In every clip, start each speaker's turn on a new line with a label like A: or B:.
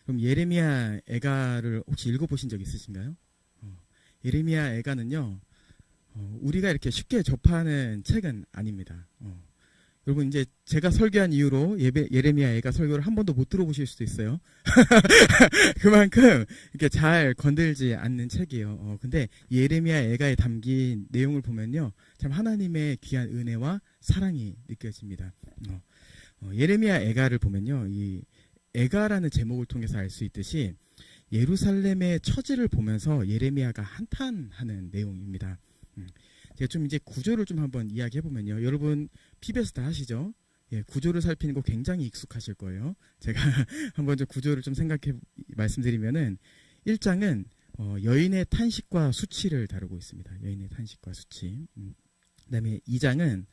A: 그럼 예레미야 애가를 혹시 읽어보신 적 있으신가요? 예레미야 애가는요, 우리가 이렇게 쉽게 접하는 책은 아닙니다. 여러분 이제 제가 설교한 이후로 예레미야 애가 설교를 한 번도 못 들어보실 수도 있어요. 그만큼 이렇게 잘 건들지 않는 책이에요. 근데 예레미야 애가에 담긴 내용을 보면요, 참 하나님의 귀한 은혜와 사랑이 느껴집니다. 예레미야 애가를 보면요, 이 애가라는 제목을 통해서 알 수 있듯이 예루살렘의 처지를 보면서 예레미야가 한탄하는 내용입니다. 제가 좀 이제 구조를 좀 한번 이야기해 보면요, 여러분 PBS 다 하시죠? 예, 구조를 살피는 거 굉장히 익숙하실 거예요. 제가 한번 좀 구조를 좀 생각해 말씀드리면은 1장은 여인의 탄식과 수치를 다루고 있습니다. 여인의 탄식과 수치. 그다음에 2장은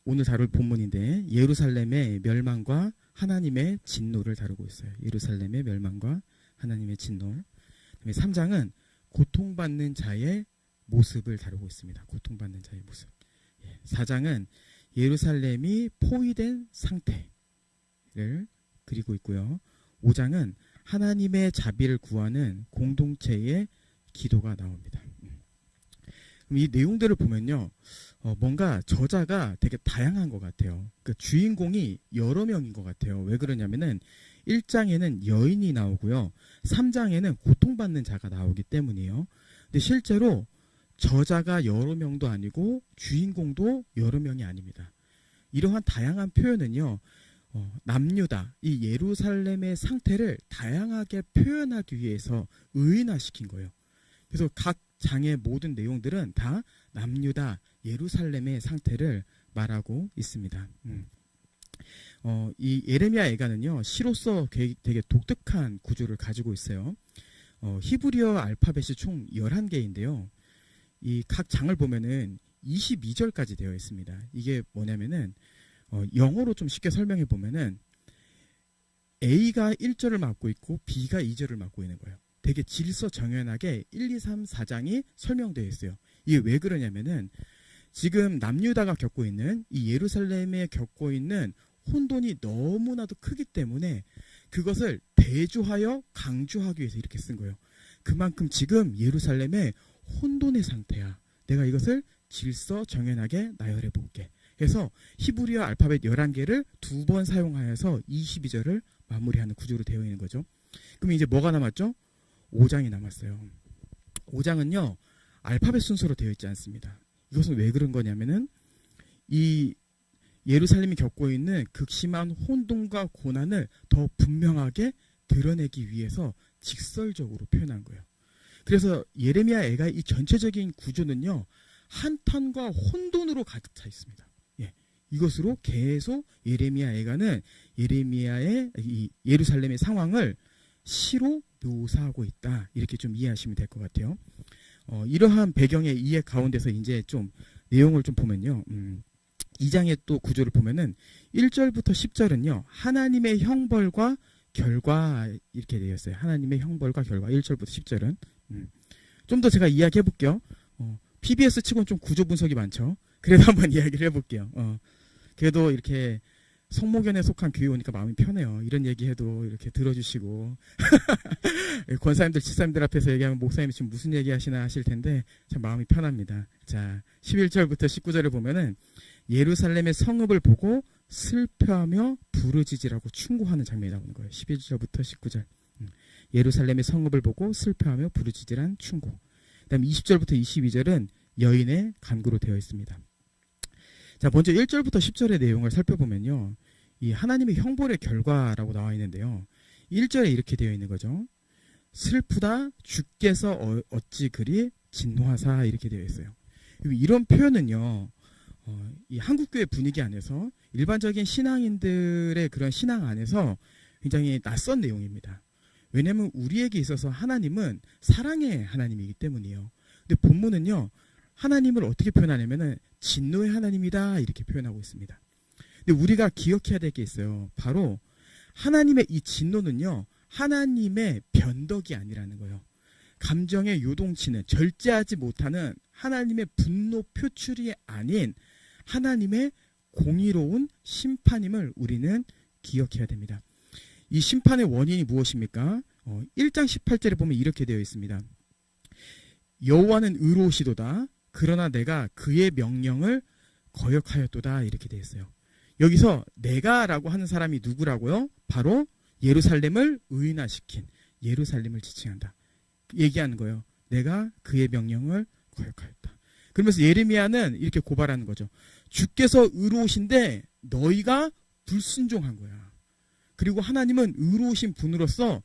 A: 오늘 다룰 본문인데 예루살렘의 멸망과 하나님의 진노를 다루고 있어요. 예루살렘의 멸망과 하나님의 진노. 그다음에 3장은 고통받는 자의 모습을 다루고 있습니다. 고통받는 자의 모습. 4장은 예루살렘이 포위된 상태를 그리고 있고요. 5장은 하나님의 자비를 구하는 공동체의 기도가 나옵니다. 그럼 이 내용들을 보면요, 뭔가 저자가 되게 다양한 것 같아요. 그 주인공이 여러 명인 것 같아요. 왜 그러냐면은 1장에는 여인이 나오고요, 3장에는 고통받는 자가 나오기 때문이에요. 근데 실제로 저자가 여러 명도 아니고 주인공도 여러 명이 아닙니다. 이러한 다양한 표현은요, 남유다, 이 예루살렘의 상태를 다양하게 표현하기 위해서 의인화시킨 거예요. 그래서 각 장의 모든 내용들은 다 남유다, 예루살렘의 상태를 말하고 있습니다. 이 예레미야 애가는요, 시로서 되게 독특한 구조를 가지고 있어요. 히브리어 알파벳이 총 11개인데요. 이 각 장을 보면은 22절까지 되어 있습니다. 이게 뭐냐면은 영어로 좀 쉽게 설명해 보면은 A가 1절을 맡고 있고 B가 2절을 맡고 있는 거예요. 되게 질서정연하게 1, 2, 3, 4장이 설명되어 있어요. 이게 왜 그러냐면은 지금 남유다가 겪고 있는, 이 예루살렘에 겪고 있는 혼돈이 너무나도 크기 때문에 그것을 대조하여 강조하기 위해서 이렇게 쓴 거예요. 그만큼 지금 예루살렘에 혼돈의 상태야. 내가 이것을 질서정연하게 나열해 볼게. 그래서 히브리어 알파벳 11개를 두 번 사용하여서 22절을 마무리하는 구조로 되어 있는 거죠. 그럼 이제 뭐가 남았죠? 5장이 남았어요. 5장은요, 알파벳 순서로 되어 있지 않습니다. 이것은 왜 그런 거냐면은 이 예루살렘이 겪고 있는 극심한 혼돈과 고난을 더 분명하게 드러내기 위해서 직설적으로 표현한 거예요. 그래서 예레미야 애가 이 전체적인 구조는요, 한탄과 혼돈으로 가득 차 있습니다. 이것으로 계속 예레미야 애가는 예레미야의 이 예루살렘의 상황을 시로 묘사하고 있다, 이렇게 좀 이해하시면 될 것 같아요. 이러한 배경의 이해 가운데서 이제 좀 내용을 좀 보면요, 2장의 또 구조를 보면은 1절부터 10절은요 하나님의 형벌과 결과 이렇게 되어 있어요. 하나님의 형벌과 결과. 1절부터 10절은 좀 더 제가 이야기해 볼게요. PBS 치고는 좀 구조 분석이 많죠. 그래도 한번 이야기를 해볼게요. 그래도 이렇게 성모견에 속한 교회 오니까 마음이 편해요. 이런 얘기해도 이렇게 들어주시고 권사님들, 집사님들 앞에서 얘기하면 목사님이 지금 무슨 얘기 하시나 하실 텐데 참 마음이 편합니다. 자, 11절부터 19절을 보면은 예루살렘의 성읍을 보고 슬퍼하며 부르짖으라고 충고하는 장면이 나오는 거예요. 11절부터 19절. 예루살렘의 성읍을 보고 슬퍼하며 부르짖으란 충고. 그 다음 20절부터 22절은 여인의 간구로 되어 있습니다. 자, 먼저 1절부터 10절의 내용을 살펴보면요, 이 하나님의 형벌의 결과라고 나와 있는데요, 1절에 이렇게 되어 있는 거죠. 슬프다 주께서 어찌 그리 진노하사, 이렇게 되어 있어요. 이런 표현은요, 이 한국교회 분위기 안에서 일반적인 신앙인들의 그런 신앙 안에서 굉장히 낯선 내용입니다. 왜냐하면 우리에게 있어서 하나님은 사랑의 하나님이기 때문이에요. 근데 본문은요, 하나님을 어떻게 표현하냐면은 진노의 하나님이다, 이렇게 표현하고 있습니다. 근데 우리가 기억해야 될 게 있어요. 바로 하나님의 이 진노는요, 하나님의 변덕이 아니라는 거예요. 감정의 요동치는, 절제하지 못하는 하나님의 분노 표출이 아닌 하나님의 공의로운 심판임을 우리는 기억해야 됩니다. 이 심판의 원인이 무엇입니까? 1장 18절에 보면 이렇게 되어 있습니다. 여호와는 의로우시도다. 그러나 내가 그의 명령을 거역하였도다. 이렇게 되어 있어요. 여기서 내가라고 하는 사람이 누구라고요? 바로 예루살렘을 의인화시킨, 예루살렘을 지칭한다. 얘기하는 거예요. 내가 그의 명령을 거역하였다. 그러면서 예레미야는 이렇게 고발하는 거죠. 주께서 의로우신데 너희가 불순종한 거야. 그리고 하나님은 의로우신 분으로서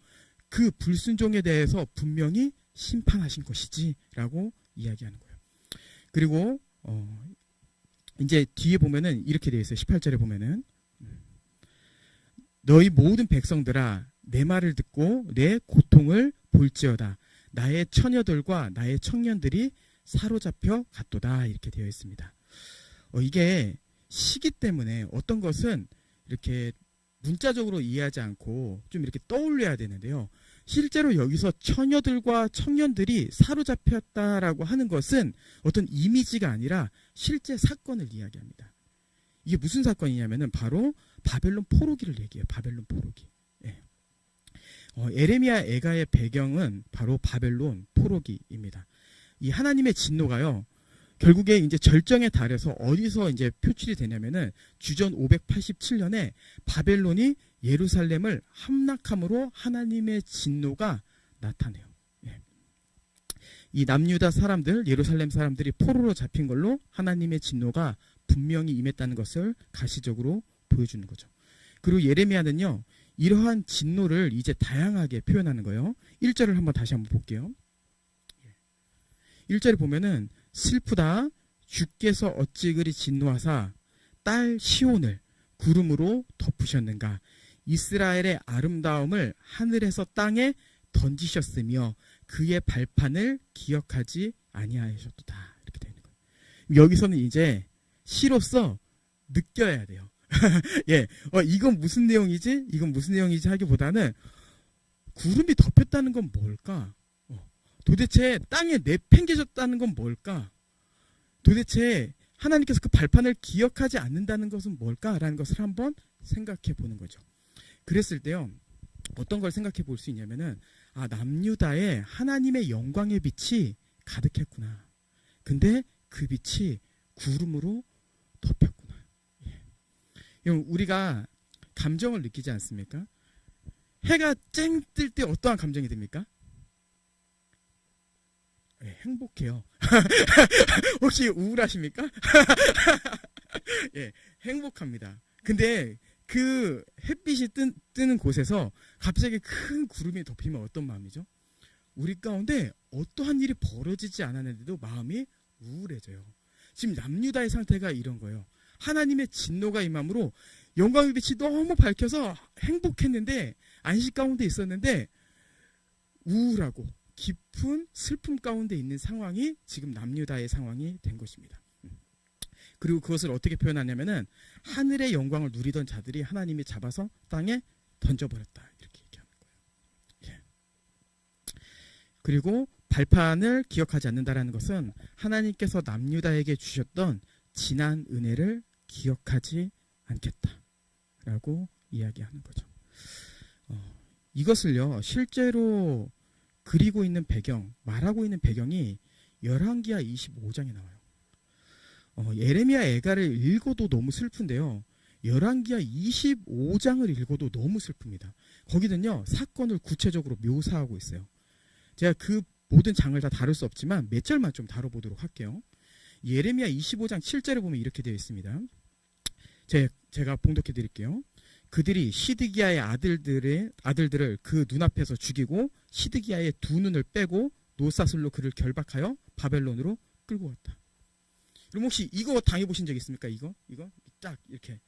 A: 그 불순종에 대해서 분명히 심판하신 것이지 라고 이야기하는 거예요. 그리고 이제 뒤에 보면은 이렇게 되어 있어요. 18절에 보면은 너희 모든 백성들아 내 말을 듣고 내 고통을 볼지어다. 나의 처녀들과 나의 청년들이 사로잡혀 갔도다. 이렇게 되어 있습니다. 이게 시기 때문에 어떤 것은 이렇게 문자적으로 이해하지 않고 좀 이렇게 떠올려야 되는데요. 실제로 여기서 처녀들과 청년들이 사로잡혔다라고 하는 것은 어떤 이미지가 아니라 실제 사건을 이야기합니다. 이게 무슨 사건이냐면은 바로 바벨론 포로기를 얘기해요. 바벨론 포로기. 예. 에레미야 애가의 배경은 바로 바벨론 포로기입니다. 이 하나님의 진노가요. 결국에 이제 절정에 달해서 어디서 이제 표출이 되냐면은 주전 587년에 바벨론이 예루살렘을 함락함으로 하나님의 진노가 나타나요. 예. 이 남유다 사람들, 예루살렘 사람들이 포로로 잡힌 걸로 하나님의 진노가 분명히 임했다는 것을 가시적으로 보여주는 거죠. 그리고 예레미야는요, 이러한 진노를 이제 다양하게 표현하는 거예요. 1절을 한번 다시 한번 볼게요. 1절에 보면은 슬프다 주께서 어찌 그리 진노하사 딸 시온을 구름으로 덮으셨는가. 이스라엘의 아름다움을 하늘에서 땅에 던지셨으며 그의 발판을 기억하지 아니하셨도다. 이렇게 되는 거예요. 여기서는 이제 시로서 느껴야 돼요. 예, 이건 무슨 내용이지? 이건 무슨 내용이지? 하기보다는 구름이 덮였다는 건 뭘까? 도대체 땅에 내팽개졌다는 건 뭘까? 도대체 하나님께서 그 발판을 기억하지 않는다는 것은 뭘까라는 것을 한번 생각해 보는 거죠. 그랬을 때요, 어떤 걸 생각해 볼 수 있냐면은, 남유다에 하나님의 영광의 빛이 가득했구나. 근데 그 빛이 구름으로 덮였구나. 예. 우리가 감정을 느끼지 않습니까? 해가 쨍 뜰 때 어떠한 감정이 듭니까? 네, 행복해요. 혹시 우울하십니까? 예, 행복합니다. 근데 그 햇빛이 뜨는 곳에서 갑자기 큰 구름이 덮이면 어떤 마음이죠? 우리 가운데 어떠한 일이 벌어지지 않았는데도 마음이 우울해져요. 지금 남유다의 상태가 이런 거예요. 하나님의 진노가 임함으로 영광의 빛이 너무 밝혀서 행복했는데, 안식 가운데 있었는데 우울하고 깊은 슬픔 가운데 있는 상황이 지금 남유다의 상황이 된 것입니다. 그리고 그것을 어떻게 표현하냐면은 하늘의 영광을 누리던 자들이 하나님이 잡아서 땅에 던져버렸다. 이렇게 얘기하는 거예요. 예. 그리고 발판을 기억하지 않는다라는 것은 하나님께서 남유다에게 주셨던 지난 은혜를 기억하지 않겠다라고 이야기하는 거죠. 이것을요, 실제로 그리고 있는 배경, 말하고 있는 배경이 열왕기하 25장에 나와요. 예레미야 애가를 읽어도 너무 슬픈데요. 열왕기하 25장을 읽어도 너무 슬픕니다. 거기는요, 사건을 구체적으로 묘사하고 있어요. 제가 그 모든 장을 다 다룰 수 없지만 몇 절만 좀 다뤄보도록 할게요. 예레미야 25장 7절에 보면 이렇게 되어 있습니다. 제가 봉독해 드릴게요. 그들이 시드기야의 아들들을 그 눈앞에서 죽이고 시드기야의 두 눈을 빼고 노사슬로 그를 결박하여 바벨론으로 끌고 갔다. 그럼 혹시 이거 당해보신 적 있습니까? 이거 딱 이렇게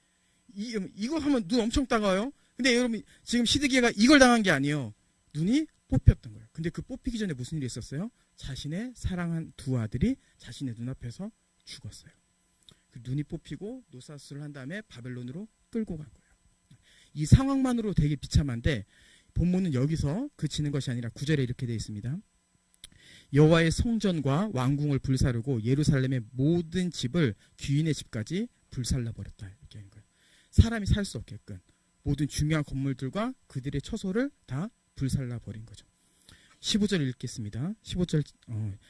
A: 이거 하면 눈 엄청 따가워요. 근데 여러분 지금 시드기야가 이걸 당한 게 아니에요. 눈이 뽑혔던 거예요. 근데 그 뽑히기 전에 무슨 일이 있었어요? 자신의 사랑한 두 아들이 자신의 눈앞에서 죽었어요. 그 눈이 뽑히고 노사슬을 한 다음에 바벨론으로 끌고 간 거예요. 이 상황만으로 되게 비참한데 본문은 여기서 그치는 것이 아니라 9절에 이렇게 되어 있습니다. 여호와의 성전과 왕궁을 불사르고 예루살렘의 모든 집을 귀인의 집까지 불살라 버렸다. 이렇게 하는 거예요. 사람이 살 수 없게끔 모든 중요한 건물들과 그들의 처소를 다 불살라 버린 거죠. 15절 읽겠습니다. 15절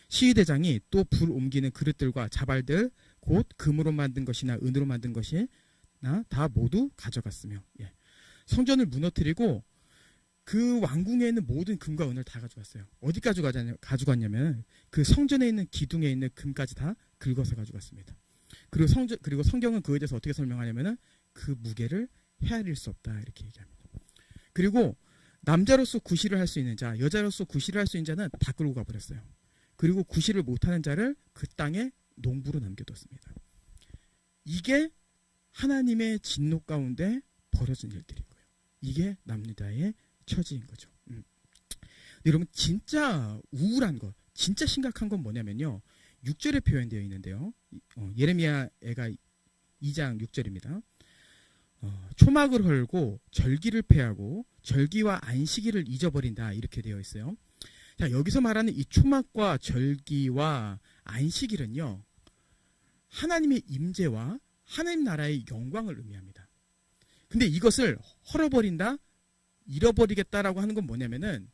A: 시위대장이 또 불 옮기는 그릇들과 자발들 곧 금으로 만든 것이나 은으로 만든 것이나 다 모두 가져갔으며 예. 성전을 무너뜨리고 그 왕궁에 있는 모든 금과 은을 다 가져갔어요. 어디까지 가져갔냐면 그 성전에 있는 기둥에 있는 금까지 다 긁어서 가져갔습니다. 그리고 성경은 그에 대해서 어떻게 설명하냐면은 그 무게를 헤아릴 수 없다 이렇게 얘기합니다. 그리고 남자로서 구실을 할 수 있는 자, 여자로서 구실을 할 수 있는 자는 다 끌고 가버렸어요. 그리고 구실을 못하는 자를 그 땅에 농부로 남겨뒀습니다. 이게 하나님의 진노 가운데 벌어진 일들인 거예요. 이게 남유다의 처지인 거죠. 여러분 진짜 우울한 것, 진짜 심각한 건 뭐냐면요. 6절에 표현되어 있는데요. 예레미야가 2장 6절입니다. 초막을 헐고 절기를 폐하고 절기와 안식일을 잊어버린다 이렇게 되어 있어요. 자, 여기서 말하는 이 초막과 절기와 안식일은요. 하나님의 임재와 하나님 나라의 영광을 의미합니다. 근데 이것을 헐어버린다, 잃어버리겠다라고 하는 건 뭐냐면은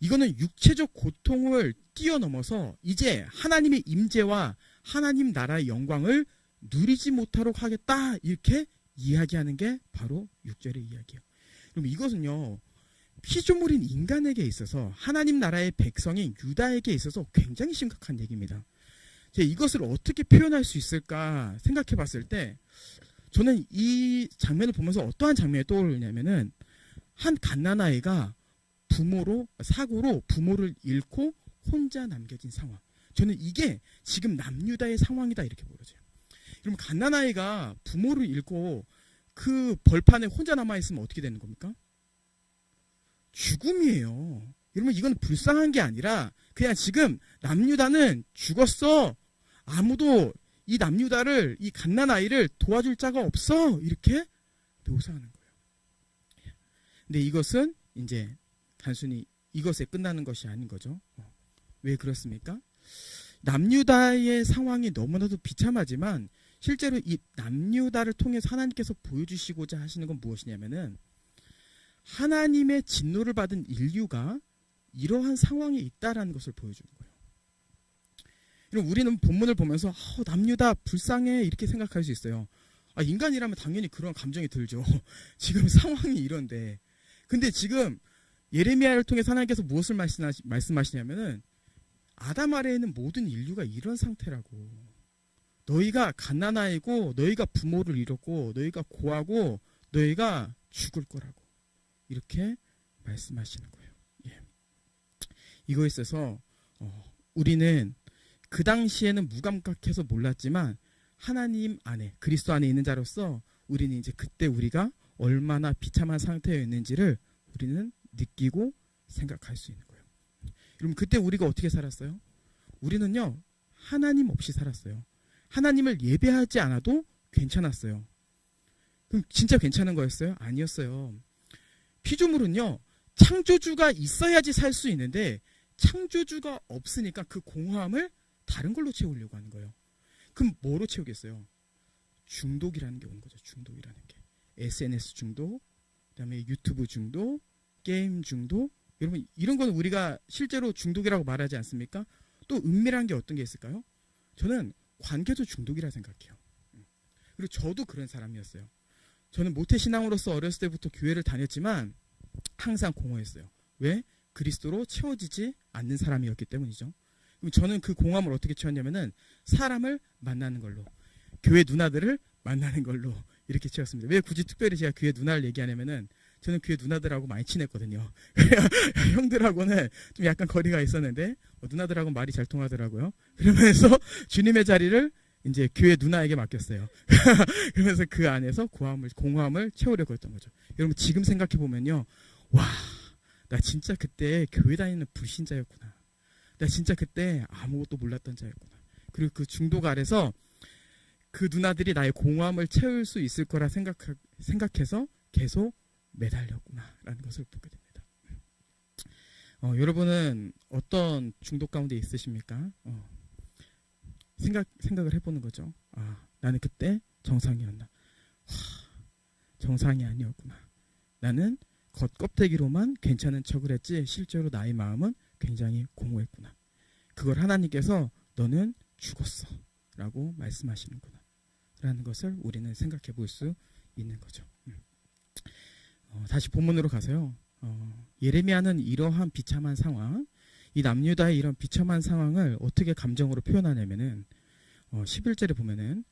A: 이거는 육체적 고통을 뛰어넘어서 이제 하나님의 임재와 하나님 나라의 영광을 누리지 못하도록 하겠다 이렇게 이야기하는 게 바로 6절의 이야기예요. 그럼 이것은요. 피조물인 인간에게 있어서 하나님 나라의 백성인 유다에게 있어서 굉장히 심각한 얘기입니다. 이것을 어떻게 표현할 수 있을까 생각해 봤을 때 저는 이 장면을 보면서 어떠한 장면이 떠오르냐면은 한 갓난아이가 사고로 부모를 잃고 혼자 남겨진 상황. 저는 이게 지금 남유다의 상황이다 이렇게 보여져요. 그럼 갓난아이가 부모를 잃고 그 벌판에 혼자 남아있으면 어떻게 되는 겁니까? 죽음이에요. 여러분 이건 불쌍한 게 아니라 그냥 지금 남유다는 죽었어. 아무도 이 남유다를 이 갓난아이를 도와줄 자가 없어. 이렇게 묘사하는 거예요. 근데 이것은 이제 단순히 이것에 끝나는 것이 아닌 거죠. 왜 그렇습니까? 남유다의 상황이 너무나도 비참하지만 실제로 이 남유다를 통해서 하나님께서 보여주시고자 하시는 건 무엇이냐면은 하나님의 진노를 받은 인류가 이러한 상황에 있다라는 것을 보여주는 거예요. 우리는 본문을 보면서 남유다 불쌍해 이렇게 생각할 수 있어요. 인간이라면 당연히 그런 감정이 들죠. 지금 상황이 이런데. 근데 지금 예레미야를 통해서 하나님께서 무엇을 말씀하시냐면은 아담 아래에 있는 모든 인류가 이런 상태라고. 너희가 갓난아이고 너희가 부모를 잃었고 너희가 고하고 너희가 죽을 거라고. 이렇게 말씀하시는 거예요. 예. 이거에 있어서 우리는 그 당시에는 무감각해서 몰랐지만 하나님 안에 그리스도 안에 있는 자로서 우리는 이제 그때 우리가 얼마나 비참한 상태에 있는지를 우리는 느끼고 생각할 수 있는 거예요. 그럼 그때 우리가 어떻게 살았어요? 우리는요 하나님 없이 살았어요. 하나님을 예배하지 않아도 괜찮았어요. 그럼 진짜 괜찮은 거였어요? 아니었어요. 피조물은요 창조주가 있어야지 살 수 있는데 창조주가 없으니까 그 공허함을 다른 걸로 채우려고 하는 거예요. 그럼 뭐로 채우겠어요? 중독이라는 게 오는 거죠. 중독이라는 게. SNS 중독, 그다음에 유튜브 중독, 게임 중독. 여러분 이런 건 우리가 실제로 중독이라고 말하지 않습니까? 또 은밀한 게 어떤 게 있을까요? 저는 관계도 중독이라 생각해요. 그리고 저도 그런 사람이었어요. 저는 모태신앙으로서 어렸을 때부터 교회를 다녔지만 항상 공허했어요. 왜? 그리스도로 채워지지 않는 사람이었기 때문이죠. 그럼 저는 그 공허함을 어떻게 채웠냐면은 사람을 만나는 걸로, 교회 누나들을 만나는 걸로 이렇게 채웠습니다. 왜 굳이 특별히 제가 교회 누나를 얘기하냐면은 저는 교회 누나들하고 많이 친했거든요. 형들하고는 좀 약간 거리가 있었는데 누나들하고 말이 잘 통하더라고요. 그러면서 주님의 자리를 이제 교회 누나에게 맡겼어요. 그러면서 그 안에서 공허함을 채우려고 했던 거죠. 여러분 지금 생각해 보면요, 와, 나 진짜 그때 교회 다니는 불신자였구나. 나 진짜 그때 아무것도 몰랐던 자였구나. 그리고 그 중독 아래서 그 누나들이 나의 공허함을 채울 수 있을 거라 생각해서 계속 매달렸구나라는 것을 보게 됩니다. 여러분은 어떤 중독 가운데 있으십니까? 생각을 해보는 거죠. 나는 그때 정상이었나? 정상이 아니었구나. 나는 겉껍데기로만 괜찮은 척을 했지 실제로 나의 마음은 굉장히 공허했구나. 그걸 하나님께서 너는 죽었어 라고 말씀하시는구나 라는 것을 우리는 생각해 볼 수 있는 거죠. 다시 본문으로 가서요. 예레미야는 이러한 비참한 상황, 이 남유다의 이런 비참한 상황을 어떻게 감정으로 표현하냐면은 11절에 보면은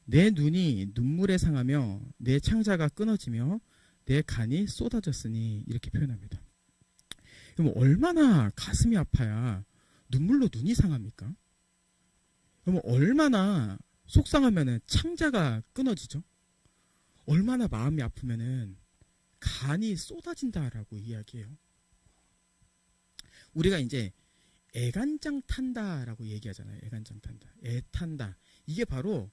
A: 내 눈이 눈물에 상하며 내 창자가 끊어지며 내 간이 쏟아졌으니 이렇게 표현합니다. 그럼 얼마나 가슴이 아파야 눈물로 눈이 상합니까? 그럼 얼마나 속상하면은 창자가 끊어지죠? 얼마나 마음이 아프면은 간이 쏟아진다라고 이야기해요. 우리가 이제 애간장 탄다라고 얘기하잖아요. 애간장 탄다, 애 탄다. 이게 바로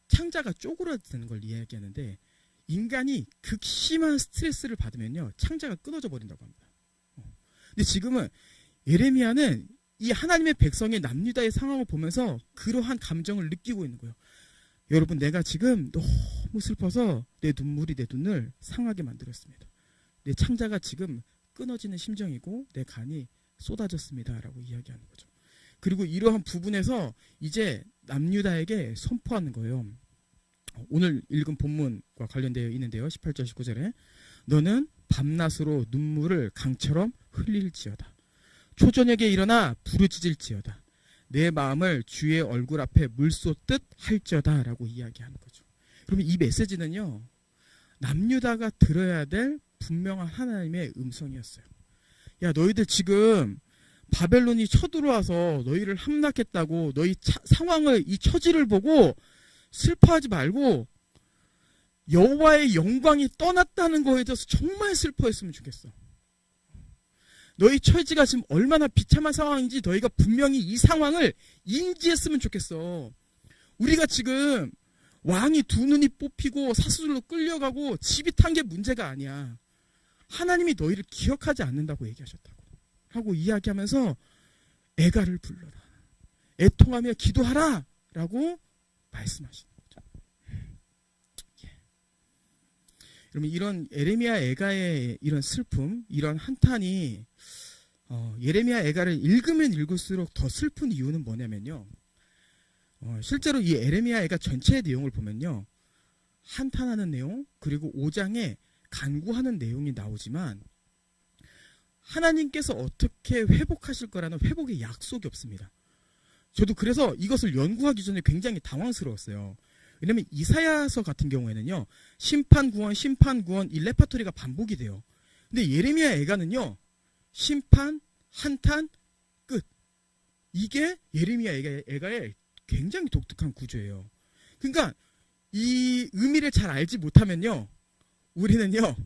A: 창자가 쪼그라드는 걸 이야기하는데 인간이 극심한 스트레스를 받으면요 창자가 끊어져 버린다고 합니다. 근데 지금은 예레미야는 이 하나님의 백성의 남유다의 상황을 보면서 그러한 감정을 느끼고 있는 거예요. 여러분, 내가 지금 너무 슬퍼서 내 눈물이 내 눈을 상하게 만들었습니다. 내 창자가 지금 끊어지는 심정이고 내 간이 쏟아졌습니다 라고 이야기하는 거죠. 그리고 이러한 부분에서 이제 남유다에게 선포하는 거예요. 오늘 읽은 본문과 관련되어 있는데요. 18절 19절에 너는 밤낮으로 눈물을 강처럼 흘릴지어다. 초저녁에 일어나 부르짖을지어다. 내 마음을 주의 얼굴 앞에 물 쏟듯 할지어다 라고 이야기하는 거죠. 그러면 이 메시지는요 남유다가 들어야 될 분명한 하나님의 음성이었어요. 야, 너희들 지금 바벨론이 쳐들어와서 너희를 함락했다고 너희 상황을, 이 처지를 보고 슬퍼하지 말고 여호와의 영광이 떠났다는 거에 대해서 정말 슬퍼했으면 좋겠어. 너희 처지가 지금 얼마나 비참한 상황인지 너희가 분명히 이 상황을 인지했으면 좋겠어. 우리가 지금 왕이 두 눈이 뽑히고 사슬로 끌려가고 집이 탄 게 문제가 아니야. 하나님이 너희를 기억하지 않는다고 얘기하셨다고 하고 이야기하면서 애가를 불러라, 애통하며 기도하라 라고 말씀하시는 거죠. 여러분, 이런 예레미야 애가의 이런 슬픔, 이런 한탄이 예레미야 애가를 읽으면 읽을수록 더 슬픈 이유는 뭐냐면요, 실제로 이 예레미야 애가 전체의 내용을 보면요 한탄하는 내용, 그리고 5장에 간구하는 내용이 나오지만 하나님께서 어떻게 회복하실 거라는 회복의 약속이 없습니다. 저도 그래서 이것을 연구하기 전에 굉장히 당황스러웠어요. 왜냐하면 이사야서 같은 경우에는요 심판 구원 이 레파토리가 반복이 돼요. 근데 예레미야 애가는요 심판, 한탄, 끝. 이게 예레미야 애가의 굉장히 독특한 구조예요. 그러니까 이 의미를 잘 알지 못하면요 우리는요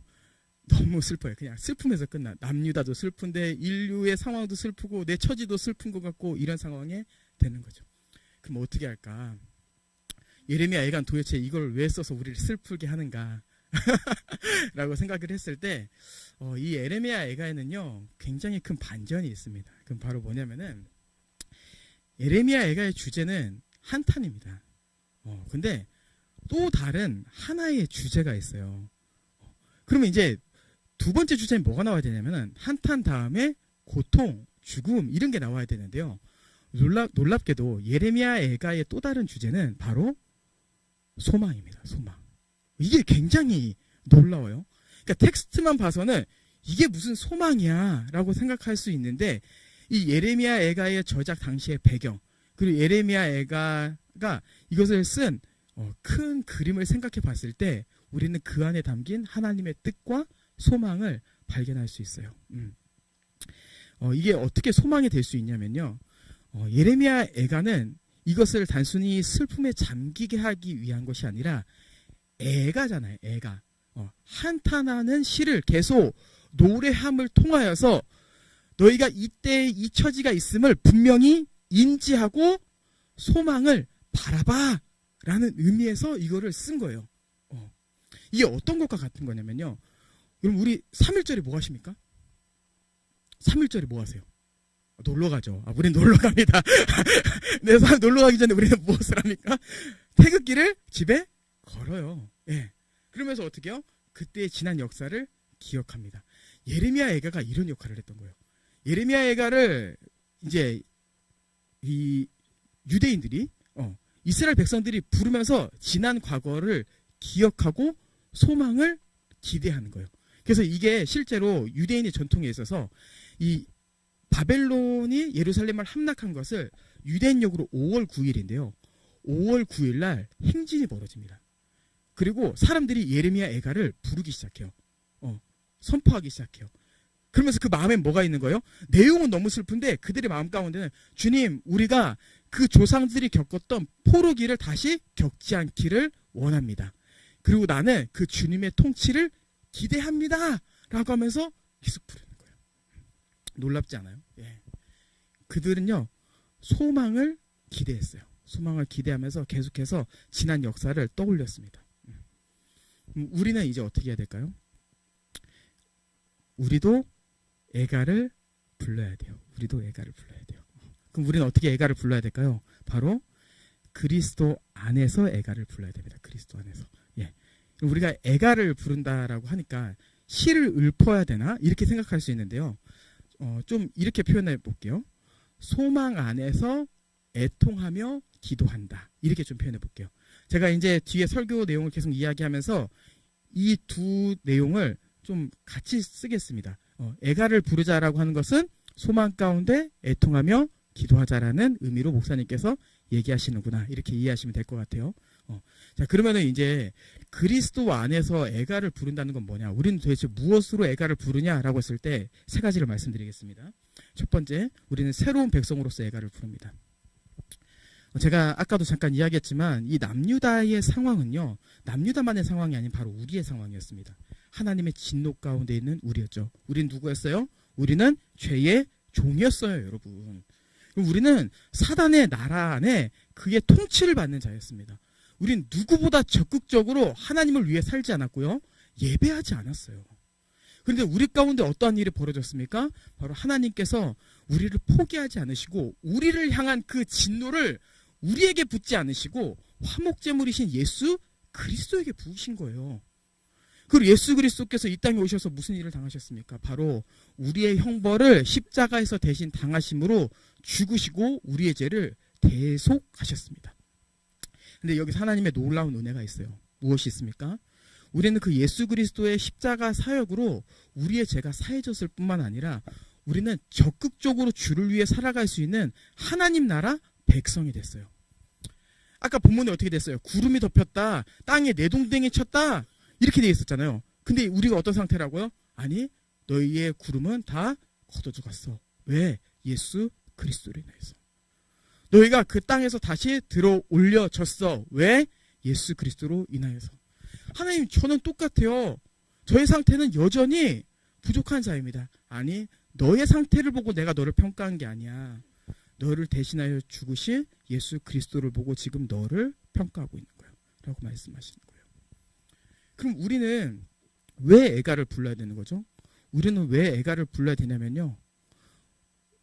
A: 너무 슬퍼요. 그냥 슬픔에서 끝나. 남유다도 슬픈데 인류의 상황도 슬프고 내 처지도 슬픈 것 같고 이런 상황에 되는 거죠. 그럼 어떻게 할까? 예레미야 애가는 도대체 이걸 왜 써서 우리를 슬프게 하는가 라고 생각을 했을 때 이 예레미야 애가에는요 굉장히 큰 반전이 있습니다. 그럼 바로 뭐냐면은 예레미야 애가의 주제는 한탄입니다. 근데 또 다른 하나의 주제가 있어요. 그러면 이제 두 번째 주제는 뭐가 나와야 되냐면은 한탄 다음에 고통, 죽음 이런 게 나와야 되는데요. 놀랍게도 예레미야 애가의 또 다른 주제는 바로 소망입니다. 소망. 이게 굉장히 놀라워요. 그러니까 텍스트만 봐서는 이게 무슨 소망이야 라고 생각할 수 있는데 이 예레미야 애가의 저작 당시의 배경, 그리고 예레미야 애가가 이것을 쓴 큰 그림을 생각해 봤을 때 우리는 그 안에 담긴 하나님의 뜻과 소망을 발견할 수 있어요. 이게 어떻게 소망이 될 수 있냐면요, 예레미야 애가는 이것을 단순히 슬픔에 잠기게 하기 위한 것이 아니라 애가잖아요. 애가 한탄하는 시를 계속 노래함을 통하여서 너희가 이때 이 처지가 있음을 분명히 인지하고 소망을 바라봐 라는 의미에서 이거를 쓴 거예요. 이게 어떤 것과 같은 거냐면요, 여러분 우리 3.1절에 뭐 하십니까? 3.1절에 뭐 하세요? 놀러 가죠. 우리는 놀러 갑니다. 네, 놀러 가기 전에 우리는 무엇을 합니까? 태극기를 집에 걸어요. 예. 그러면서 어떻게 해요? 그때의 지난 역사를 기억합니다. 예레미야 애가가 이런 역할을 했던 거예요. 예레미야 애가를 이제 이 유대인들이 이스라엘 백성들이 부르면서 지난 과거를 기억하고 소망을 기대하는 거예요. 그래서 이게 실제로 유대인의 전통에 있어서 이 바벨론이 예루살렘을 함락한 것을 유대인력으로 5월 9일인데요. 5월 9일 날 행진이 벌어집니다. 그리고 사람들이 예레미야 애가를 부르기 시작해요. 선포하기 시작해요. 그러면서 그 마음에 뭐가 있는 거예요? 내용은 너무 슬픈데 그들의 마음 가운데는 주님, 우리가 그 조상들이 겪었던 포로기를 다시 겪지 않기를 원합니다. 그리고 나는 그 주님의 통치를 기대합니다. 라고 하면서 계속 부르는 거예요. 놀랍지 않아요? 예. 그들은요, 소망을 기대했어요. 소망을 기대하면서 계속해서 지난 역사를 떠올렸습니다. 우리는 이제 어떻게 해야 될까요? 우리도 애가를 불러야 돼요. 우리도 애가를 불러야 돼요. 그럼 우리는 어떻게 애가를 불러야 될까요? 바로 그리스도 안에서 애가를 불러야 됩니다. 그리스도 안에서. 예. 우리가 애가를 부른다라고 하니까 시를 읊어야 되나? 이렇게 생각할 수 있는데요. 좀 이렇게 표현해 볼게요. 소망 안에서 애통하며 기도한다. 이렇게 좀 표현해 볼게요. 제가 이제 뒤에 설교 내용을 계속 이야기하면서 이 두 내용을 좀 같이 쓰겠습니다. 애가를 부르자라고 하는 것은 소망 가운데 애통하며 기도하자라는 의미로 목사님께서 얘기하시는구나. 이렇게 이해하시면 될 것 같아요. 자, 그러면은 이제 그리스도 안에서 애가를 부른다는 건 뭐냐? 우리는 도대체 무엇으로 애가를 부르냐라고 했을 때 세 가지를 말씀드리겠습니다. 첫 번째, 우리는 새로운 백성으로서 애가를 부릅니다. 제가 아까도 잠깐 이야기했지만 이 남유다의 상황은요, 남유다만의 상황이 아닌 바로 우리의 상황이었습니다. 하나님의 진노 가운데 있는 우리였죠. 우리는 누구였어요? 우리는 죄의 종이었어요, 여러분. 우리는 사단의 나라 안에 그의 통치를 받는 자였습니다. 우린 누구보다 적극적으로 하나님을 위해 살지 않았고요, 예배하지 않았어요. 그런데 우리 가운데 어떠한 일이 벌어졌습니까? 바로 하나님께서 우리를 포기하지 않으시고 우리를 향한 그 진노를 우리에게 붓지 않으시고 화목제물이신 예수 그리스도에게 부으신 거예요. 그리고 예수 그리스도께서 이 땅에 오셔서 무슨 일을 당하셨습니까? 바로 우리의 형벌을 십자가에서 대신 당하심으로 죽으시고 우리의 죄를 대속하셨습니다. 근데 여기서 하나님의 놀라운 은혜가 있어요. 무엇이 있습니까? 우리는 그 예수 그리스도의 십자가 사역으로 우리의 죄가 사해졌을 뿐만 아니라 우리는 적극적으로 주를 위해 살아갈 수 있는 하나님 나라 백성이 됐어요. 아까 본문에 어떻게 됐어요? 구름이 덮였다, 땅에 내동댕이 쳤다, 이렇게 돼 있었잖아요. 근데 우리가 어떤 상태라고요? 아니, 너희의 구름은 다 걷어 죽었어. 왜? 예수 그리스도로 인해서. 너희가 그 땅에서 다시 들어 올려졌어. 왜? 예수 그리스도로 인하여서. 하나님, 저는 똑같아요. 저의 상태는 여전히 부족한 자입니다. 아니, 너의 상태를 보고 내가 너를 평가한 게 아니야. 너를 대신하여 죽으신 예수 그리스도를 보고 지금 너를 평가하고 있는 거야. 라고 말씀하시는 거예요. 그럼 우리는 왜 애가를 불러야 되는 거죠? 우리는 왜 애가를 불러야 되냐면요,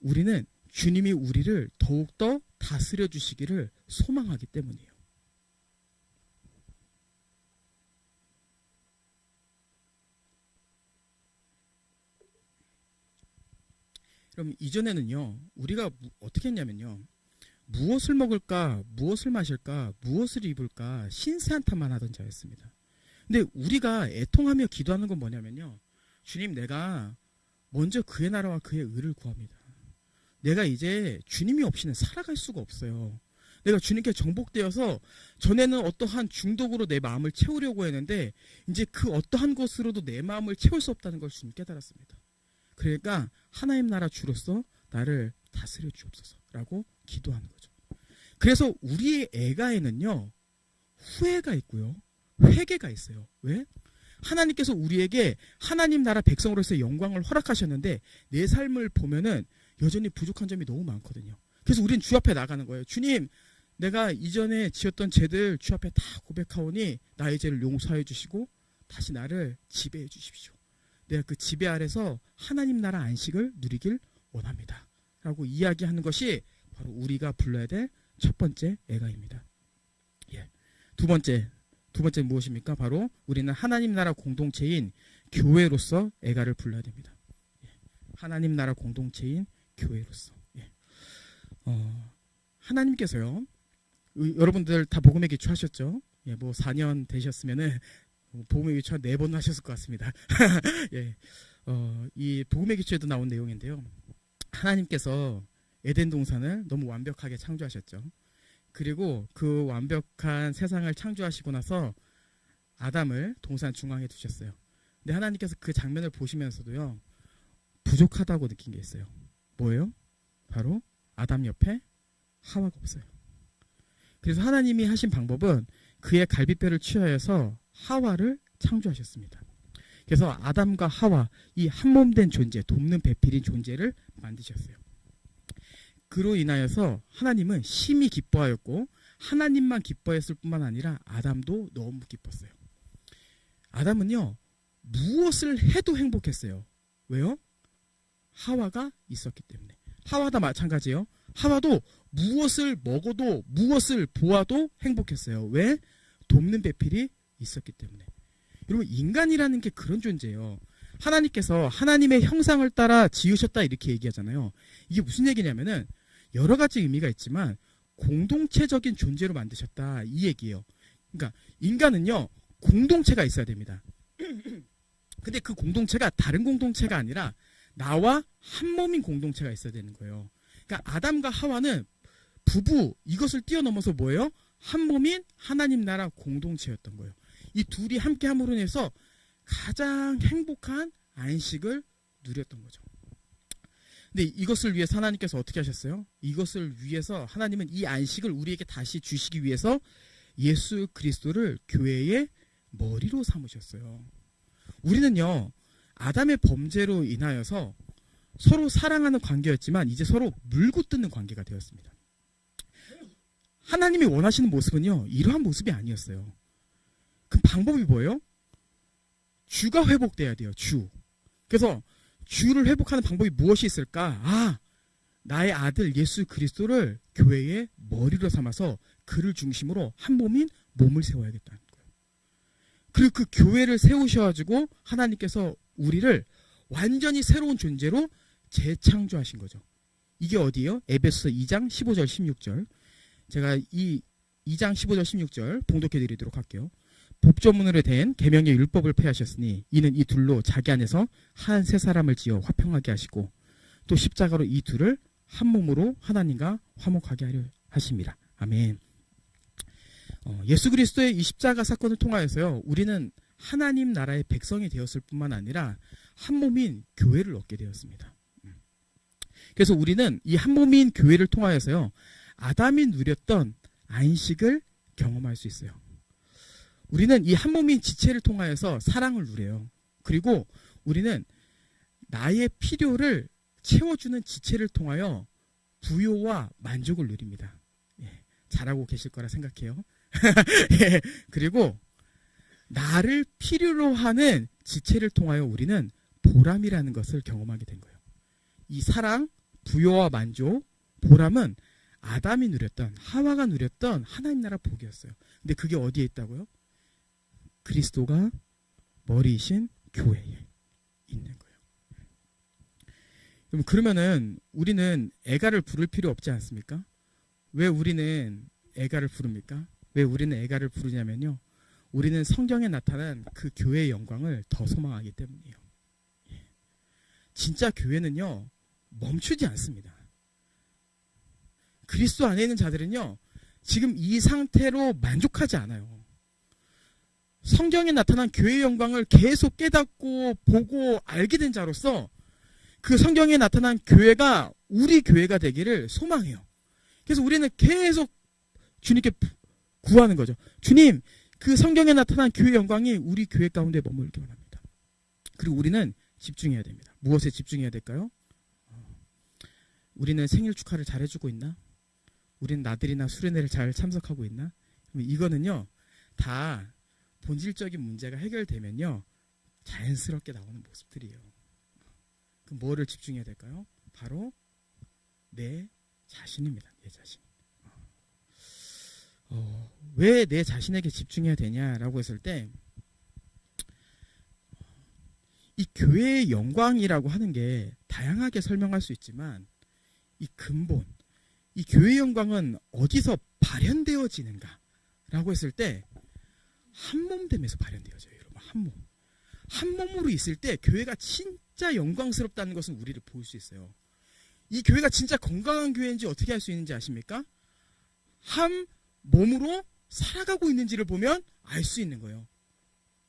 A: 우리는 주님이 우리를 더욱더 다스려 주시기를 소망하기 때문이에요. 그럼 이전에는요, 우리가 어떻게 했냐면요, 무엇을 먹을까, 무엇을 마실까, 무엇을 입을까 신세한탄만 하던 자였습니다. 근데 우리가 애통하며 기도하는 건 뭐냐면요, 주님, 내가 먼저 그의 나라와 그의 의를 구합니다. 내가 이제 주님이 없이는 살아갈 수가 없어요. 내가 주님께 정복되어서 전에는 어떠한 중독으로 내 마음을 채우려고 했는데 이제 그 어떠한 것으로도 내 마음을 채울 수 없다는 걸 주님 깨달았습니다. 그러니까 하나님 나라 주로서 나를 다스려 주옵소서라고 기도하는 거죠. 그래서 우리의 애가에는요, 후회가 있고요, 회개가 있어요. 왜? 하나님께서 우리에게 하나님 나라 백성으로서의 영광을 허락하셨는데 내 삶을 보면은 여전히 부족한 점이 너무 많거든요. 그래서 우리는 주 앞에 나가는 거예요. 주님, 내가 이전에 지었던 죄들 주 앞에 다 고백하오니 나의 죄를 용서해 주시고 다시 나를 지배해 주십시오. 내가 그 지배 아래서 하나님 나라 안식을 누리길 원합니다. 라고 이야기하는 것이 바로 우리가 불러야 될 첫 번째 애가입니다. 예. 두 번째 무엇입니까? 바로 우리는 하나님 나라 공동체인 교회로서 애가를 불러야 됩니다. 하나님 나라 공동체인 교회로서. 하나님께서요, 여러분들 다 복음에 기초하셨죠? 뭐 4년 되셨으면은 복음에 기초 4번 하셨을 것 같습니다. 이 복음의 기초에도 나온 내용인데요. 하나님께서 에덴 동산을 너무 완벽하게 창조하셨죠. 그리고 그 완벽한 세상을 창조하시고 나서 아담을 동산 중앙에 두셨어요. 근데 하나님께서 그 장면을 보시면서도요, 부족하다고 느낀 게 있어요. 뭐예요? 바로 아담 옆에 하와가 없어요. 그래서 하나님이 하신 방법은 그의 갈비뼈를 취하여서 하와를 창조하셨습니다. 그래서 아담과 하와, 이 한몸된 존재, 돕는 배필인 존재를 만드셨어요. 그로 인하여서 하나님은 심히 기뻐하였고, 하나님만 기뻐했을 뿐만 아니라 아담도 너무 기뻤어요. 아담은요, 무엇을 해도 행복했어요. 왜요? 하와가 있었기 때문에. 하와도 마찬가지예요. 하와도 무엇을 먹어도 무엇을 보아도 행복했어요. 왜? 돕는 배필이 있었기 때문에. 여러분, 인간이라는 게 그런 존재예요. 하나님께서 하나님의 형상을 따라 지으셨다 이렇게 얘기하잖아요. 이게 무슨 얘기냐면은 여러 가지 의미가 있지만 공동체적인 존재로 만드셨다 이 얘기예요. 그러니까 인간은요, 공동체가 있어야 됩니다. 근데 그 공동체가 다른 공동체가 아니라 나와 한 몸인 공동체가 있어야 되는 거예요. 그러니까 아담과 하와는 부부, 이것을 뛰어넘어서 뭐예요? 한 몸인 하나님 나라 공동체였던 거예요. 이 둘이 함께 함으로 인해서 가장 행복한 안식을 누렸던 거죠. 근데 이것을 위해서 하나님께서 어떻게 하셨어요? 이것을 위해서 하나님은 이 안식을 우리에게 다시 주시기 위해서 예수 그리스도를 교회의 머리로 삼으셨어요. 우리는요, 아담의 범죄로 인하여서 서로 사랑하는 관계였지만 이제 서로 물고 뜯는 관계가 되었습니다. 하나님이 원하시는 모습은요, 이러한 모습이 아니었어요. 그 방법이 뭐예요? 주가 회복돼야 돼요. 주. 그래서 주를 회복하는 방법이 무엇이 있을까? 나의 아들 예수 그리스도를 교회의 머리로 삼아서 그를 중심으로 한 몸인 몸을 세워야겠다는 거예요. 그리고 그 교회를 세우셔가지고 하나님께서 우리를 완전히 새로운 존재로 재창조하신 거죠. 이게 어디예요? 에베소서 2장 15절 16절. 제가 이 2장 15절 16절 봉독해 드리도록 할게요. 법조문으로 된 계명의 율법을 폐하셨으니 이는 이 둘로 자기 안에서 한 세 사람을 지어 화평하게 하시고 또 십자가로 이 둘을 한 몸으로 하나님과 화목하게 하려 하심이라. 아멘. 예수 그리스도의 이 십자가 사건을 통하여서요, 우리는 하나님 나라의 백성이 되었을 뿐만 아니라 한 몸인 교회를 얻게 되었습니다. 그래서 우리는 이 한 몸인 교회를 통하여서요, 아담이 누렸던 안식을 경험할 수 있어요. 우리는 이 한 몸인 지체를 통하여서 사랑을 누려요. 그리고 우리는 나의 필요를 채워주는 지체를 통하여 부요와 만족을 누립니다. 잘하고 계실 거라 생각해요. 그리고 나를 필요로 하는 지체를 통하여 우리는 보람이라는 것을 경험하게 된 거예요. 이 사랑, 부요와 만족, 보람은 아담이 누렸던, 하와가 누렸던 하나님 나라 복이었어요. 근데 그게 어디에 있다고요? 그리스도가 머리이신 교회에 있는 거예요. 그러면은 우리는 애가를 부를 필요 없지 않습니까? 왜 우리는 애가를 부릅니까? 왜 우리는 애가를 부르냐면요, 우리는 성경에 나타난 그 교회의 영광을 더 소망하기 때문이에요. 진짜 교회는요, 멈추지 않습니다. 그리스도 안에 있는 자들은요, 지금 이 상태로 만족하지 않아요. 성경에 나타난 교회의 영광을 계속 깨닫고 보고 알게 된 자로서 그 성경에 나타난 교회가 우리 교회가 되기를 소망해요. 그래서 우리는 계속 주님께 구하는 거죠. 주님, 그 성경에 나타난 교회의 영광이 우리 교회 가운데 머물기 원합니다. 그리고 우리는 집중해야 됩니다. 무엇에 집중해야 될까요? 우리는 생일 축하를 잘 해주고 있나? 우리는 나들이나 수련회를 잘 참석하고 있나? 이거는요, 다 본질적인 문제가 해결되면요, 자연스럽게 나오는 모습들이에요. 그럼 뭐를 집중해야 될까요? 바로 내 자신입니다. 내 자신. 왜 내 자신에게 집중해야 되냐라고 했을 때, 이 교회의 영광이라고 하는 게 다양하게 설명할 수 있지만 이 근본, 이 교회의 영광은 어디서 발현되어지는가라고 했을 때 한몸됨에서 발현되어져요. 여러분, 한몸. 한몸으로 있을 때 교회가 진짜 영광스럽다는 것은 우리를 볼 수 있어요. 이 교회가 진짜 건강한 교회인지 어떻게 알 수 있는지 아십니까? 한 몸으로 살아가고 있는지를 보면 알 수 있는 거예요.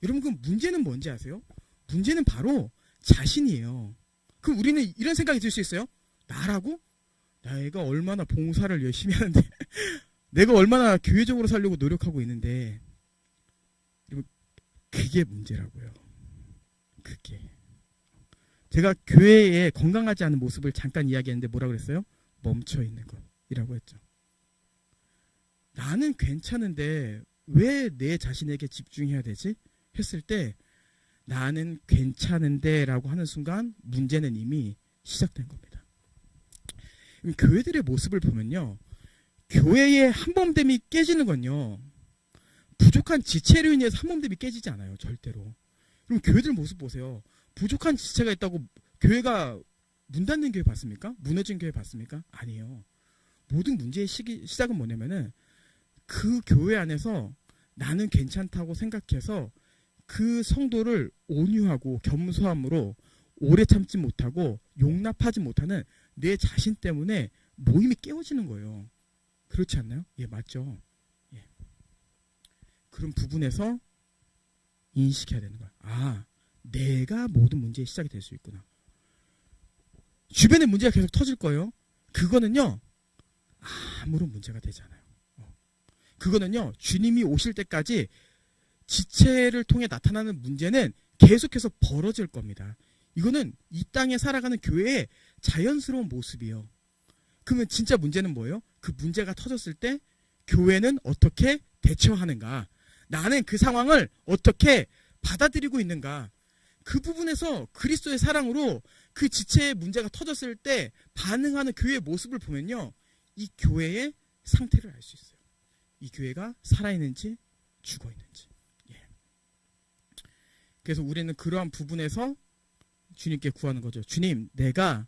A: 여러분, 그 문제는 뭔지 아세요? 문제는 바로 자신이에요. 그럼 우리는 이런 생각이 들 수 있어요. 나라고? 내가 얼마나 봉사를 열심히 하는데 내가 얼마나 교회적으로 살려고 노력하고 있는데, 그게 문제라고요. 그게. 제가 교회에 건강하지 않은 모습을 잠깐 이야기했는데 뭐라고 그랬어요? 멈춰 있는 것이라고 했죠. 나는 괜찮은데 왜 내 자신에게 집중해야 되지? 했을 때 나는 괜찮은데 라고 하는 순간 문제는 이미 시작된 겁니다. 교회들의 모습을 보면요, 교회의 한몸됨이 깨지는 건요, 부족한 지체로 인해서 한몸됨이 깨지지 않아요. 절대로. 그럼 교회들 모습 보세요. 부족한 지체가 있다고 교회가 문 닫는 교회 봤습니까? 무너진 교회 봤습니까? 아니에요. 모든 문제의 시작은 뭐냐면은 그 교회 안에서 나는 괜찮다고 생각해서 그 성도를 온유하고 겸손함으로 오래 참지 못하고 용납하지 못하는 내 자신 때문에 모임이 깨어지는 거예요. 그렇지 않나요? 예, 맞죠. 예. 그런 부분에서 인식해야 되는 거야. 아, 내가 모든 문제의 시작이 될 수 있구나. 주변에 문제가 계속 터질 거예요. 그거는요, 아무런 문제가 되지 않아요. 그거는요, 주님이 오실 때까지 지체를 통해 나타나는 문제는 계속해서 벌어질 겁니다. 이거는 이 땅에 살아가는 교회의 자연스러운 모습이에요. 그러면 진짜 문제는 뭐예요? 그 문제가 터졌을 때 교회는 어떻게 대처하는가? 나는 그 상황을 어떻게 받아들이고 있는가? 그 부분에서 그리스도의 사랑으로 그 지체의 문제가 터졌을 때 반응하는 교회의 모습을 보면요, 이 교회의 상태를 알 수 있어요. 이 교회가 살아있는지 죽어있는지. 예. 그래서 우리는 그러한 부분에서 주님께 구하는 거죠. 주님, 내가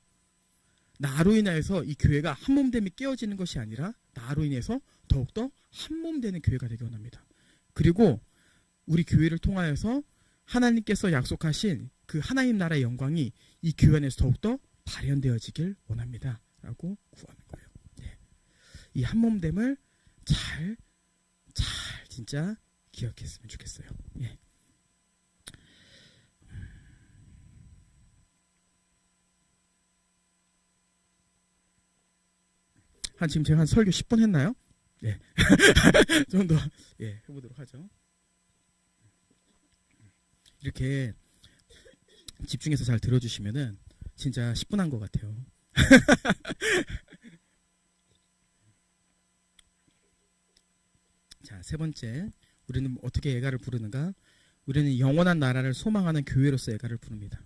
A: 나로 인해서 이 교회가 한몸됨이 깨어지는 것이 아니라 나로 인해서 더욱더 한몸되는 교회가 되기 원합니다. 그리고 우리 교회를 통하여서 하나님께서 약속하신 그 하나님 나라의 영광이 이 교회 안에서 더욱더 발현되어지길 원합니다. 라고 구하는 거예요. 예. 이 한몸됨을 잘 진짜 기억했으면 좋겠어요. 예. 지금 제가 한 설교 10분 했나요? 예. 좀 더, 예, 해보도록 하죠. 이렇게 집중해서 잘 들어주시면은 진짜 10분 한 것 같아요. 자, 세 번째, 우리는 어떻게 애가를 부르는가? 우리는 영원한 나라를 소망하는 교회로서 애가를 부릅니다.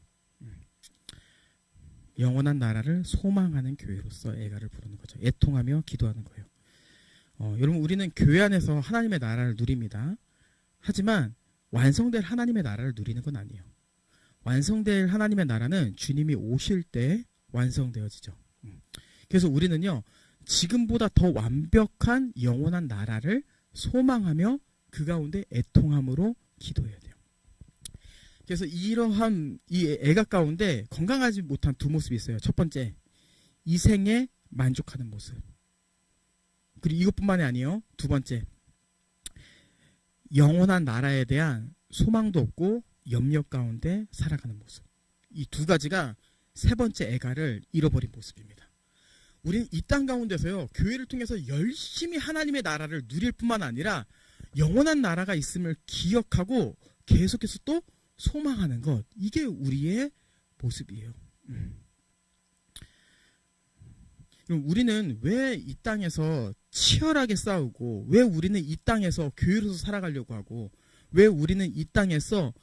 A: 영원한 나라를 소망하는 교회로서 애가를 부르는 거죠. 애통하며 기도하는 거예요. 여러분, 우리는 교회 안에서 하나님의 나라를 누립니다. 하지만 완성될 하나님의 나라를 누리는 건 아니에요. 완성될 하나님의 나라는 주님이 오실 때 완성되어지죠. 그래서 우리는요, 지금보다 더 완벽한 영원한 나라를 소망하며 그 가운데 애통함으로 기도해야 돼요. 그래서 이러한 이 애가 가운데 건강하지 못한 두 모습이 있어요. 첫 번째, 이 생에 만족하는 모습. 그리고 이것뿐만이 아니에요. 두 번째, 영원한 나라에 대한 소망도 없고 염려 가운데 살아가는 모습. 이 두 가지가 세 번째 애가를 잃어버린 모습입니다. 우리는 이 땅 가운데서요, 교회를 통해서 열심히 하나님의 나라를 누릴 뿐만 아니라 영원한 나라가 있음을 기억하고 계속해서 또 소망하는 것, 이게 우리의 모습이에요. 그럼 우리는 왜 이 땅에서 치열하게 싸우고, 왜 우리는 이 땅에서 교회로서 살아가려고 하고, 왜 우리는 이 땅에서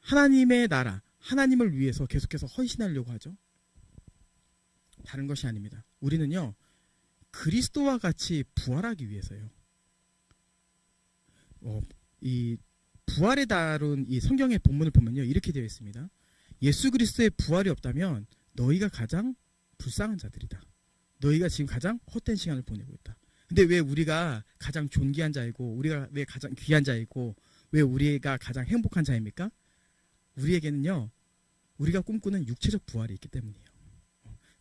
A: 하나님의 나라, 하나님을 위해서 계속해서 헌신하려고 하죠? 다른 것이 아닙니다. 우리는요, 그리스도와 같이 부활하기 위해서요. 이 부활에 다룬 이 성경의 본문을 보면요, 이렇게 되어 있습니다. 예수 그리스도의 부활이 없다면 너희가 가장 불쌍한 자들이다. 너희가 지금 가장 헛된 시간을 보내고 있다. 근데 왜 우리가 가장 존귀한 자이고 우리가 왜 가장 귀한 자이고 왜 우리가 가장 행복한 자입니까? 우리에게는요, 우리가 꿈꾸는 육체적 부활이 있기 때문이에요.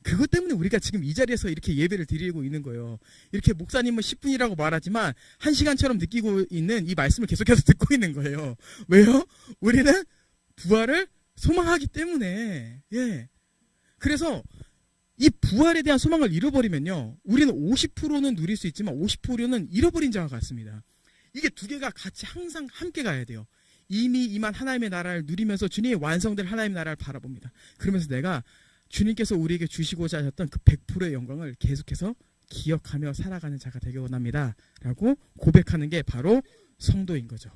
A: 그것 때문에 우리가 지금 이 자리에서 이렇게 예배를 드리고 있는 거예요. 이렇게 목사님은 10분이라고 말하지만 1시간처럼 느끼고 있는 이 말씀을 계속해서 듣고 있는 거예요. 왜요? 우리는 부활을 소망하기 때문에. 예. 그래서 이 부활에 대한 소망을 잃어버리면요, 우리는 50%는 누릴 수 있지만 50%는 잃어버린 자와 같습니다. 이게 두 개가 같이 항상 함께 가야 돼요. 이미 임한 하나님의 나라를 누리면서 주님이 완성될 하나님의 나라를 바라봅니다. 그러면서 내가 주님께서 우리에게 주시고자 하셨던 그 100%의 영광을 계속해서 기억하며 살아가는 자가 되기 원합니다 라고 고백하는 게 바로 성도인 거죠.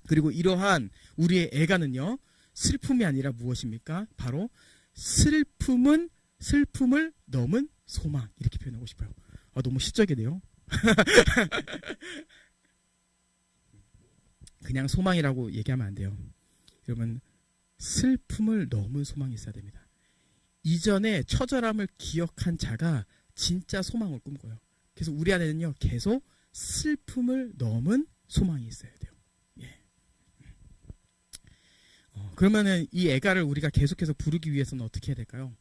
A: 그리고 이러한 우리의 애가는요, 슬픔이 아니라 무엇입니까? 바로 슬픔을 넘은 소망, 이렇게 표현하고 싶어요. 너무 시적이네요. 그냥 소망이라고 얘기하면 안 돼요. 여러분, 슬픔을 넘은 소망이 있어야 됩니다. 이전에 처절함을 기억한 자가 진짜 소망을 꿈꿔요. 그래서 우리 안에는요, 계속 슬픔을 넘은 소망이 있어야 돼요. 예. 그러면은 이 애가를 우리가 계속해서 부르기 위해서는 어떻게 해야 될까요?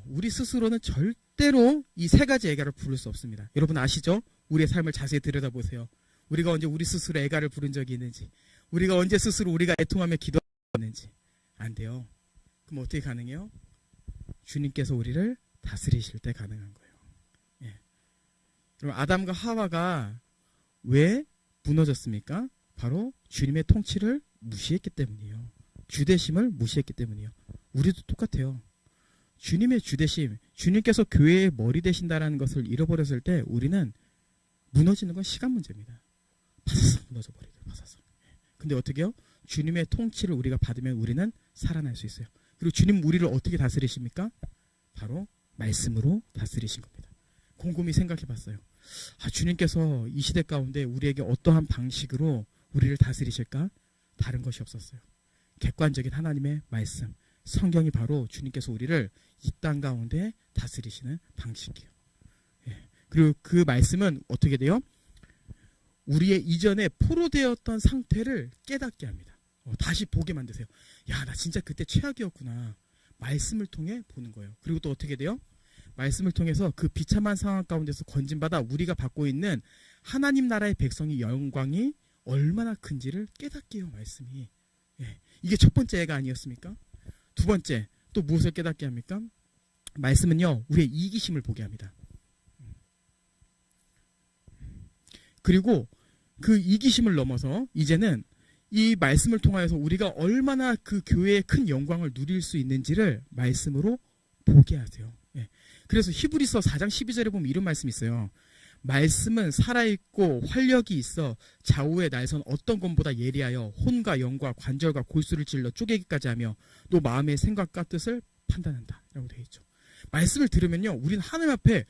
A: 우리 스스로는 절대로 이 세 가지 애가를 부를 수 없습니다. 여러분 아시죠? 우리의 삶을 자세히 들여다보세요. 우리가 언제 우리 스스로 애가를 부른 적이 있는지, 우리가 언제 스스로 우리가 애통하며 기도했는지. 안 돼요. 그럼 어떻게 가능해요? 주님께서 우리를 다스리실 때 가능한 거예요. 예. 그럼 아담과 하와가 왜 무너졌습니까? 바로 주님의 통치를 무시했기 때문이에요. 주대심을 무시했기 때문이에요. 우리도 똑같아요. 주님의 주대심, 주님께서 교회의 머리 되신다라는 것을 잃어버렸을 때 우리는 무너지는 건 시간 문제입니다. 파사삭 무너져버리죠. 파사삭. 근데 어떻게 해요? 주님의 통치를 우리가 받으면 우리는 살아날 수 있어요. 그리고 주님 우리를 어떻게 다스리십니까? 바로 말씀으로 다스리신 겁니다. 곰곰이 생각해 봤어요. 주님께서 이 시대 가운데 우리에게 어떠한 방식으로 우리를 다스리실까? 다른 것이 없었어요. 객관적인 하나님의 말씀, 성경이 바로 주님께서 우리를 이 땅 가운데 다스리시는 방식이에요. 예. 그리고 그 말씀은 어떻게 돼요? 우리의 이전에 포로되었던 상태를 깨닫게 합니다. 다시 보게 만드세요. 야, 나 진짜 그때 최악이었구나. 말씀을 통해 보는 거예요. 그리고 또 어떻게 돼요? 말씀을 통해서 그 비참한 상황 가운데서 건진받아 우리가 받고 있는 하나님 나라의 백성의 영광이 얼마나 큰지를 깨닫게 해요. 말씀이. 예. 이게 첫 번째 애가 아니었습니까? 두 번째, 또 무엇을 깨닫게 합니까? 말씀은요, 우리의 이기심을 보게 합니다. 그리고 그 이기심을 넘어서 이제는 이 말씀을 통하여서 우리가 얼마나 그 교회의 큰 영광을 누릴 수 있는지를 말씀으로 보게 하세요. 예. 그래서 히브리서 4장 12절에 보면 이런 말씀이 있어요. 말씀은 살아있고 활력이 있어 좌우의 날선 어떤 것보다 예리하여 혼과 영과 관절과 골수를 찔러 쪼개기까지 하며 또 마음의 생각과 뜻을 판단한다 라고 되어 있죠. 말씀을 들으면요, 우리는 하나님 앞에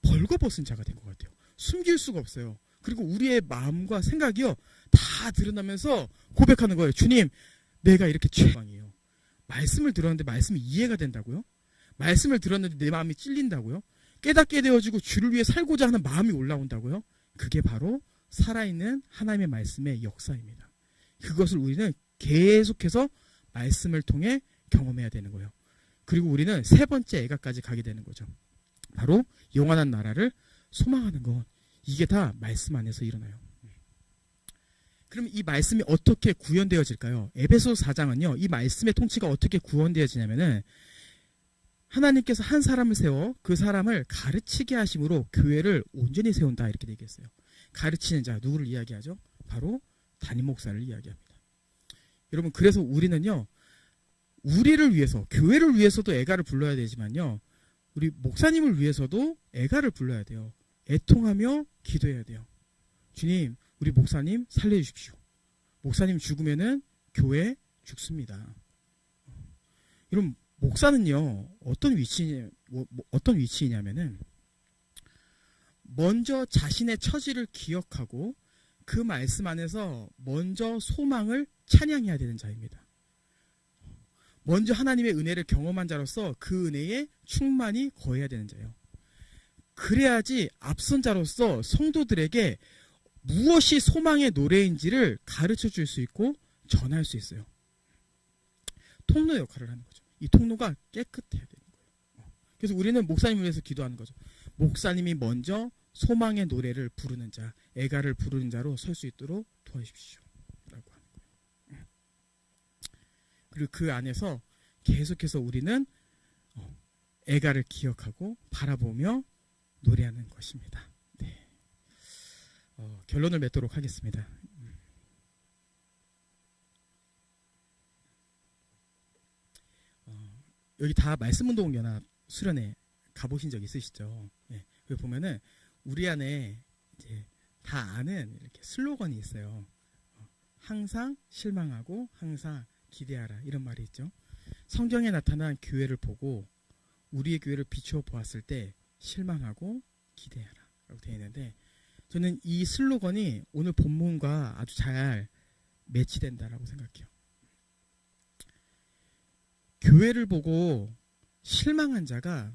A: 벌거벗은 자가 된 것 같아요. 숨길 수가 없어요. 그리고 우리의 마음과 생각이요, 다 드러나면서 고백하는 거예요. 주님, 내가 이렇게 최강이에요. 말씀을 들었는데 말씀이 이해가 된다고요? 말씀을 들었는데 내 마음이 찔린다고요? 깨닫게 되어지고 주를 위해 살고자 하는 마음이 올라온다고요? 그게 바로 살아있는 하나님의 말씀의 역사입니다. 그것을 우리는 계속해서 말씀을 통해 경험해야 되는 거예요. 그리고 우리는 세 번째 애가까지 가게 되는 거죠. 바로 영원한 나라를 소망하는 것. 이게 다 말씀 안에서 일어나요. 그럼 이 말씀이 어떻게 구현되어질까요? 에베소 4장은요, 이 말씀의 통치가 어떻게 구현되어지냐면은 하나님께서 한 사람을 세워 그 사람을 가르치게 하심으로 교회를 온전히 세운다, 이렇게 되겠어요. 가르치는 자, 누구를 이야기하죠? 바로 담임 목사를 이야기합니다. 여러분, 그래서 우리는요, 우리를 위해서, 교회를 위해서도 애가를 불러야 되지만요, 우리 목사님을 위해서도 애가를 불러야 돼요. 애통하며 기도해야 돼요. 주님, 우리 목사님 살려주십시오. 목사님 죽으면은 교회 죽습니다. 여러분, 목사는요, 어떤 위치이냐면은 먼저 자신의 처지를 기억하고 그 말씀 안에서 먼저 소망을 찬양해야 되는 자입니다. 먼저 하나님의 은혜를 경험한 자로서 그 은혜에 충만히 거해야 되는 자예요. 그래야지 앞선 자로서 성도들에게 무엇이 소망의 노래인지를 가르쳐 줄 수 있고 전할 수 있어요. 통로 역할을 하는 거죠. 이 통로가 깨끗해야 되는 거예요. 그래서 우리는 목사님을 위해서 기도하는 거죠. 목사님이 먼저 소망의 노래를 부르는 자, 애가를 부르는 자로 설 수 있도록 도와주십시오. 라고 하는 거예요. 그리고 그 안에서 계속해서 우리는 애가를 기억하고 바라보며 노래하는 것입니다. 네. 결론을 맺도록 하겠습니다. 여기 다 말씀운동연합 수련회 가보신 적 있으시죠? 네. 여기 보면은 우리 안에 이제 다 아는 이렇게 슬로건이 있어요. 항상 실망하고 항상 기대하라, 이런 말이 있죠. 성경에 나타난 교회를 보고 우리의 교회를 비추어 보았을 때 실망하고 기대하라 라고 되어 있는데, 저는 이 슬로건이 오늘 본문과 아주 잘 매치된다라고 생각해요. 교회를 보고 실망한 자가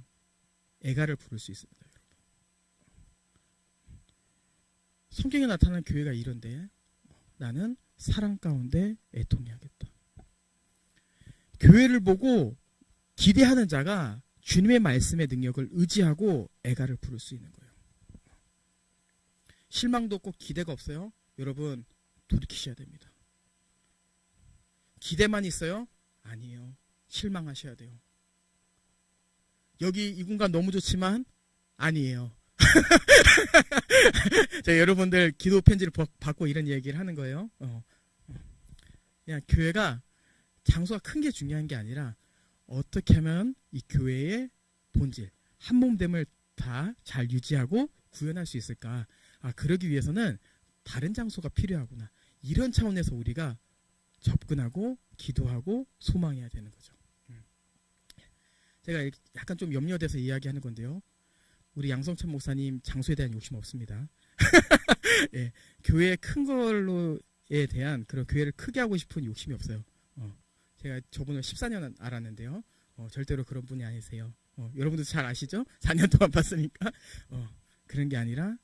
A: 애가를 부를 수 있습니다. 여러분. 성경에 나타난 교회가 이런데 나는 사랑 가운데 애통해야겠다. 교회를 보고 기대하는 자가 주님의 말씀의 능력을 의지하고 애가를 부를 수 있는 거예요. 실망도 없고 기대가 없어요? 여러분, 돌이키셔야 됩니다. 기대만 있어요? 아니에요. 실망하셔야 돼요. 여기 이 공간 너무 좋지만 아니에요. 제가 여러분들 기도 편지를 받고 이런 얘기를 하는 거예요. 그냥 교회가 장소가 큰 게 중요한 게 아니라 어떻게 하면 이 교회의 본질, 한몸됨을 다 잘 유지하고 구현할 수 있을까. 그러기 위해서는 다른 장소가 필요하구나. 이런 차원에서 우리가 접근하고 기도하고 소망해야 되는 거죠. 제가 약간 좀 염려돼서 이야기하는 건데요. 우리 양성찬 목사님 장소에 대한 욕심 없습니다. 예, 교회 큰 걸로에 대한 그런 교회를 크게 하고 싶은 욕심이 없어요. 제가 저분을 14년 알았는데요. 절대로 그런 분이 아니세요. 여러분도 잘 아시죠? 4년 동안 봤으니까. 그런 게 아니라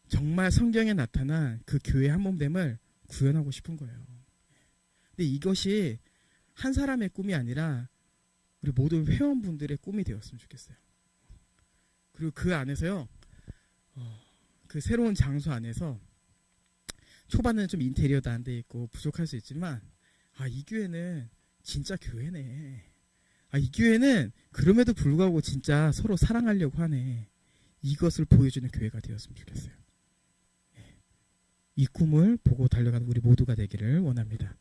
A: 정말 성경에 나타난 그 교회의 한몸됨을 구현하고 싶은 거예요. 근데 이것이 한 사람의 꿈이 아니라 우리 모든 회원분들의 꿈이 되었으면 좋겠어요. 그리고 그 안에서요, 그 새로운 장소 안에서 초반에는 좀 인테리어도 안 돼 있고 부족할 수 있지만, 이 교회는 진짜 교회네. 이 교회는 그럼에도 불구하고 진짜 서로 사랑하려고 하네. 이것을 보여주는 교회가 되었으면 좋겠어요. 이 꿈을 보고 달려가는 우리 모두가 되기를 원합니다.